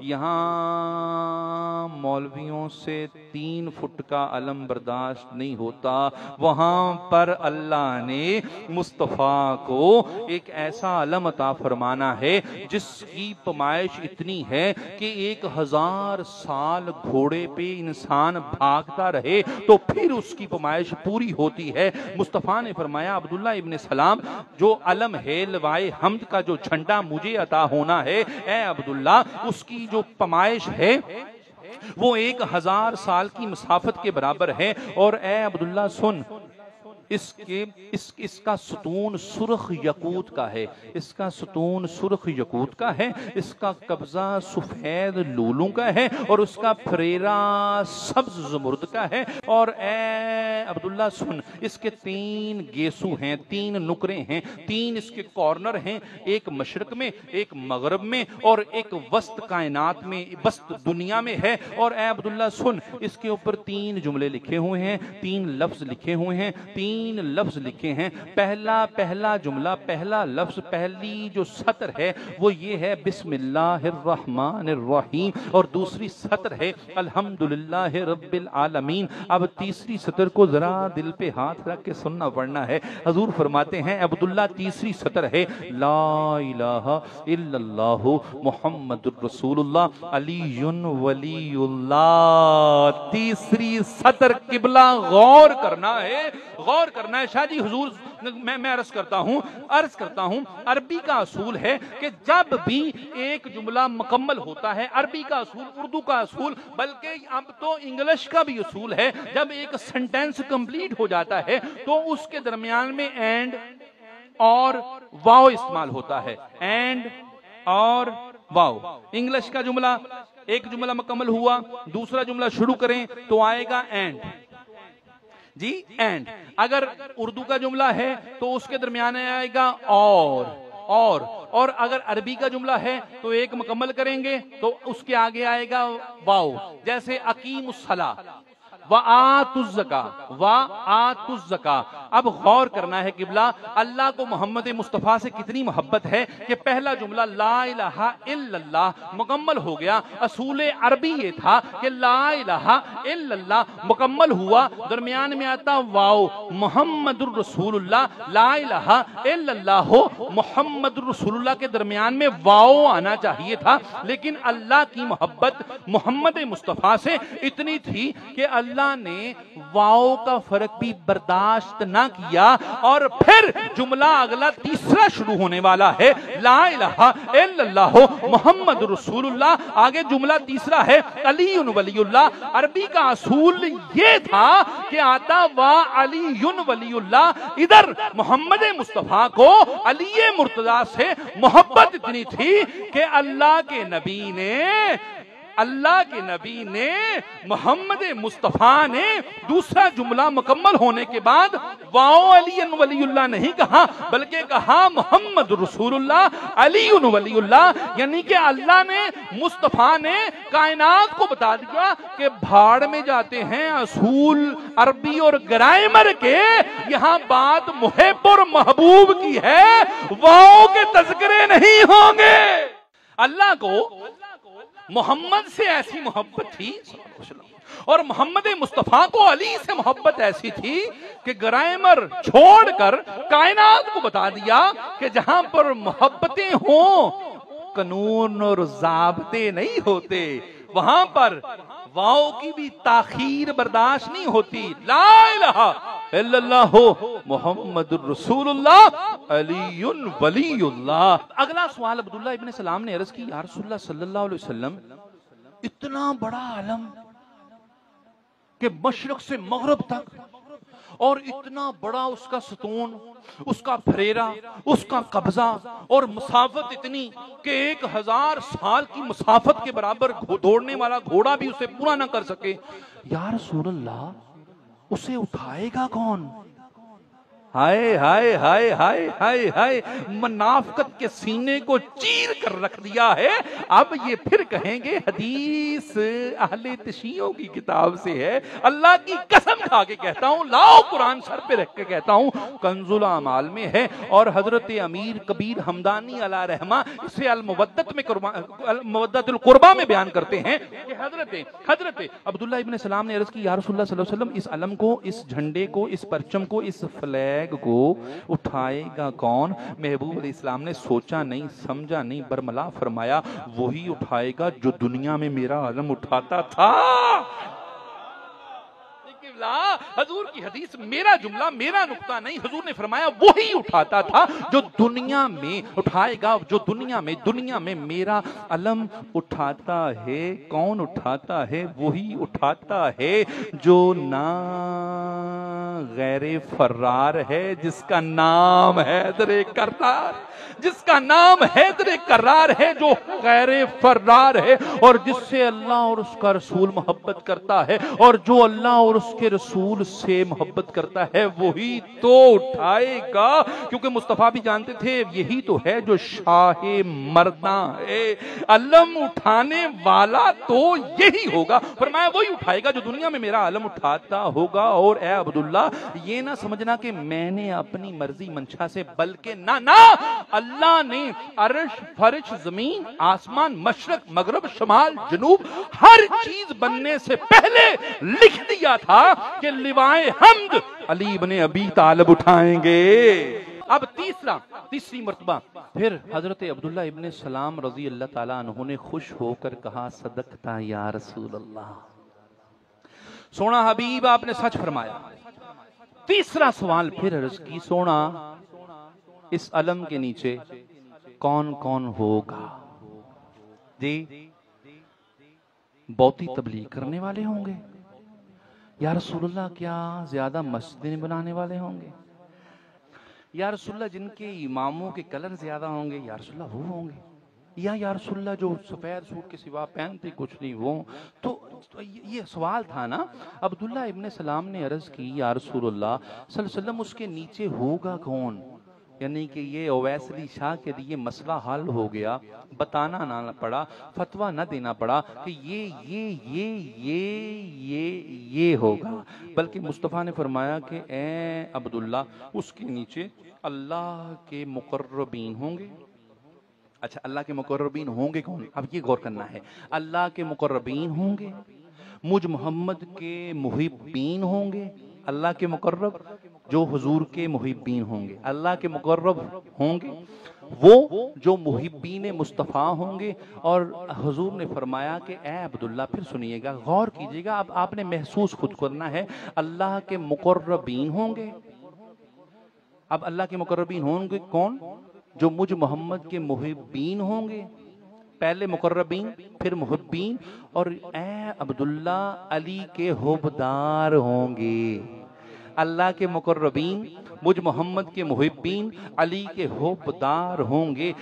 یہاں مولویوں سے 3 فٹ کا علم برداشت نہیں ہوتا، وہاں پر اللہ نے مصطفیٰ کو ایک ایسا علم عطا فرمانا ہے جس کی پیمائش اتنی ہے کہ 1000 سال گھوڑے پہ انسان بھاگتا رہے تو پھر اس کی پیمائش پوری ہوتی ہے۔ مصطفیٰ نے فرمایا عبداللہ ابن سلام، جو علم ہے لوائے حمد کا جو جھنڈا مجھے عطا ہونا ہے، اے عبداللہ اس کی جو پیمائش ہے وہ 1000 سال کی مسافت کے برابر ہے، اور اے عبداللہ سن، اس کا ستون سرخ یاقوت کا ہے، اس کا ستون سرخ یاقوت کا ہے، اس کا قبضہ سفید لولوں کا ہے، اور اس کا پھریرا سبز زمرد کا ہے، اور اے عبداللہ سن، اس کے 3 گیسو ہیں، 3 نکرے ہیں، 3 اس کے کارنر ہیں، ایک مشرق میں، ایک مغرب میں، اور ایک وسط کائنات میں، وسط دنیا میں ہے، اور اے عبداللہ سن، اس کے اوپر 3 جملے لکھے ہوئے ہیں، 3 لفظ لکھے ہوئے ہیں، 3 لفظ لکھے ہیں۔ پہلا جملہ، پہلا لفظ، پہلی جو سطر ہے وہ یہ ہے بسم اللہ الرحمن الرحیم، اور دوسری سطر ہے الحمدللہ رب العالمین۔ اب تیسری سطر کو ذرا دل پہ ہاتھ رکھ کے سننا پڑنا ہے۔ حضور فرماتے ہیں عبداللہ تیسری سطر ہے لا الہ الا اللہ محمد الرسول اللہ علی ولی اللہ۔ تیسری سطر قبلہ غور کرنا ہے، غور کرنا ہے۔ شاہ جی حضور میں عرض کرتا ہوں عربی کا اصول ہے کہ جب بھی ایک جملہ مکمل ہوتا ہے، عربی کا اصول، اردو کا اصول، بلکہ اب تو انگلش کا بھی اصول ہے، جب ایک سنٹینس کمپلیٹ ہو جاتا ہے تو اس کے درمیان میں اینڈ اور واو استعمال ہوتا ہے، اینڈ اور واو۔ انگلش کا جملہ، ایک جملہ مکمل ہوا، دوسرا جملہ شروع کریں تو آئے گا اینڈ، جی اینڈ۔ اگر اردو کا جملہ ہے تو اس کے درمیان آئے گا اور اگر عربی کا جملہ ہے تو ایک مکمل کریں گے تو اس کے آگے آئے گا واو، جیسے اقیم الصلاۃ وآتوا الزکاۃ، وآتوا الزکاۃ۔ اب غور کرنا ہے قبلہ، اللہ کو محمد مصطفیٰ سے کتنی محبت ہے کہ پہلا جملہ لا الہ الا اللہ مکمل ہو گیا۔ اصول عربی یہ تھا کہ لا الہ الا اللہ مکمل ہوا، درمیان میں آتا واو، محمد الرسول اللہ، لا الہ الا اللہ ہو، محمد الرسول اللہ کے درمیان میں واو آنا چاہیے تھا، لیکن اللہ کی محبت محمد مصطفیٰ سے اتنی تھی کہ اللہ نے واو کا فرق بھی برداشت نہ کیا، اور پھر جملہ اگلا تیسرا شروع ہونے والا ہے لا الہ الا اللہ محمد رسول اللہ، آگے جملہ تیسرا ہے علی ولی اللہ۔ عربی کا اصول یہ تھا کہ آتا وا علی ولی اللہ، ادھر محمد مصطفیٰ کو علی مرتضیٰ سے محبت اتنی تھی کہ اللہ کے نبی نے محمد مصطفیٰ نے دوسرا جملہ مکمل ہونے کے بعد واو علی ولی اللہ نہیں کہا، بلکہ کہا محمد رسول اللہ علی ولی اللہ، یعنی کہ اللہ نے، مصطفیٰ نے کائنات کو بتا دیا کہ بھاڑ میں جاتے ہیں اصول عربی اور گرامر کے، یہاں بات محب اور محبوب کی ہے، واو کے تذکرے نہیں ہوں گے۔ اللہ کو محمد سے ایسی محبت تھی اور محمد مصطفیٰ کو علی سے محبت ایسی تھی کہ گرامر چھوڑ کر کائنات کو بتا دیا کہ جہاں پر محبتیں ہوں قانون اور ضابطے نہیں ہوتے، وہاں پر واؤ کی بھی تاخیر برداشت نہیں ہوتی۔ لا الہ الا اللہ محمد الرسول اللہ علی ولی اللہ۔ اگلا سوال عبداللہ ابن سلام نے عرض کی، یا رسول اللہ صلی اللہ علیہ وسلم، اتنا بڑا علم کہ مشرق سے مغرب تک، اور اتنا بڑا اس کا ستون، اس کا پھریرا، اس کا قبضہ، اور مسافت اتنی کہ 1000 سال کی مسافت کے برابر دوڑنے والا گھوڑا بھی اسے پورا نہ کر سکے، یا رسول اللہ اسے اٹھائے گا کون؟ ہائے ہائے ہائے ہائے ہائے ہائے، منافقت کے سینے کو چیر کر رکھ دیا ہے۔ اب یہ پھر کہیں گے حدیث اہل تشیعوں کی کتاب سے ہے۔ اللہ کی قسم کھا کے کہتا ہوں، لاؤ قرآن سر پہ رکھ کے کہتا ہوں، کنز الاعمال میں ہے، اور حضرت امیر کبیر ہمدانی علیہ رحمہ اسے المودت القربہ میں بیان کرتے ہیں کہ حضرت عبداللہ ابن سلام نے عرض کی، یا رسول اللہ صلی اللہ علیہ وسلم، اس علم کو، اس جھنڈے کو، اس پرچم کو، اس فلیگ کو اٹھائے گا کون؟ محبوب علیہ السلام نے سوچا نہیں، سمجھا نہیں، برملا فرمایا، وہی اٹھائے گا جو دنیا میں میرا علم اٹھاتا تھا۔ حضور کی حدیث میرا جملہ، میرا نقطہ نہیں، حضور نے فرمایا وہی اٹھاتا تھا جو دنیا میں اٹھائے گا، جو دنیا میں میرا علم اٹھاتا ہے۔ کون اٹھاتا ہے؟ وہی اٹھاتا ہے جو نہ غیر فرار ہے، جس کا نام حیدر کرار، جس کا نام حیدر کرار ہے، جو غیر فرار ہے، اور جس سے اللہ اور اس کا رسول محبت کرتا ہے، اور جو اللہ اور اس کے رسول سے محبت کرتا ہے وہی تو اٹھائے گا، کیونکہ مصطفیٰ بھی جانتے تھے یہی تو ہے جو شاہ مرداں ہے، علم اٹھانے والا تو یہی ہوگا۔ فرمایا وہی اٹھائے گا جو دنیا میں میرا علم اٹھاتا ہوگا۔ اور اے عبداللہ، یہ نہ سمجھنا کہ میں نے اپنی مرضی منشا سے، بلکہ نہ اللہ نے عرش، فرش، زمین، آسمان، مشرق، مغرب، شمال، جنوب، ہر چیز بننے سے پہلے لکھ دیا تھا کہ لوائے حمد علی ابن ابی طالب اٹھائیں گے۔ اب تیسری مرتبہ پھر حضرت عبداللہ ابن سلام رضی اللہ تعالیٰ عنہ نے خوش ہو کر کہا، صدقتا یا رسول اللہ، سونا حبیب آپ نے سچ فرمایا۔ تیسرا سوال پھر عرض کی، سونا اس علم کے نیچے کون کون ہوگا؟ جی بہتی تبلیغ کرنے والے ہوں گے یا رسول اللہ، کیا زیادہ مسجدیں بنانے والے ہوں گے یا رسول اللہ، جن کے اماموں کے کلر زیادہ ہوں گے یا رسول اللہ وہ ہوں گے، یا رسول اللہ جو سفید سوٹ کے سوا پہنتے کچھ نہیں وہ؟ تو یہ سوال تھا نا۔ عبداللہ ابن سلام نے عرض کی، یا رسول اللہ صلی اللہ علیہ وسلم، اس کے نیچے ہوگا کون؟ یعنی کہ یہ اویس علی شاہ کے لیے مسئلہ حل ہو گیا، بتانا نہ پڑا، فتویٰ نہ دینا پڑا کہ یہ ہوگا، بلکہ مصطفیٰ نے فرمایا کہ اے عبداللہ، اس کے نیچے اللہ کے مقربین ہوں گے۔ اچھا، اللہ کے مقربین ہوں گے کون؟ اب یہ غور کرنا ہے۔ اللہ کے مقربین ہوں گے، مجھ محمد کے محبین ہوں گے، اللہ کے مقرب جو حضور کے محبین ہوں گے، اللہ کے مقرب ہوں گے وہ جو محبین مصطفیٰ ہوں گے۔ اور حضور نے فرمایا کہ اے عبداللہ، پھر سنیے گا، غور کیجئے گا، اب آپ نے محسوس خود کرنا ہے، اللہ کے مقربین ہوں گے۔ اب اللہ کے مقربین ہوں گے کون؟ جو مجھ محمد کے محبین ہوں گے، پہلے مقربین پھر محبین، اور اے عبداللہ علی کے حبدار ہوں گے۔ اللہ کے مقربین، مجھ محمد کے محبین، علی کے حبدار ہوں گے۔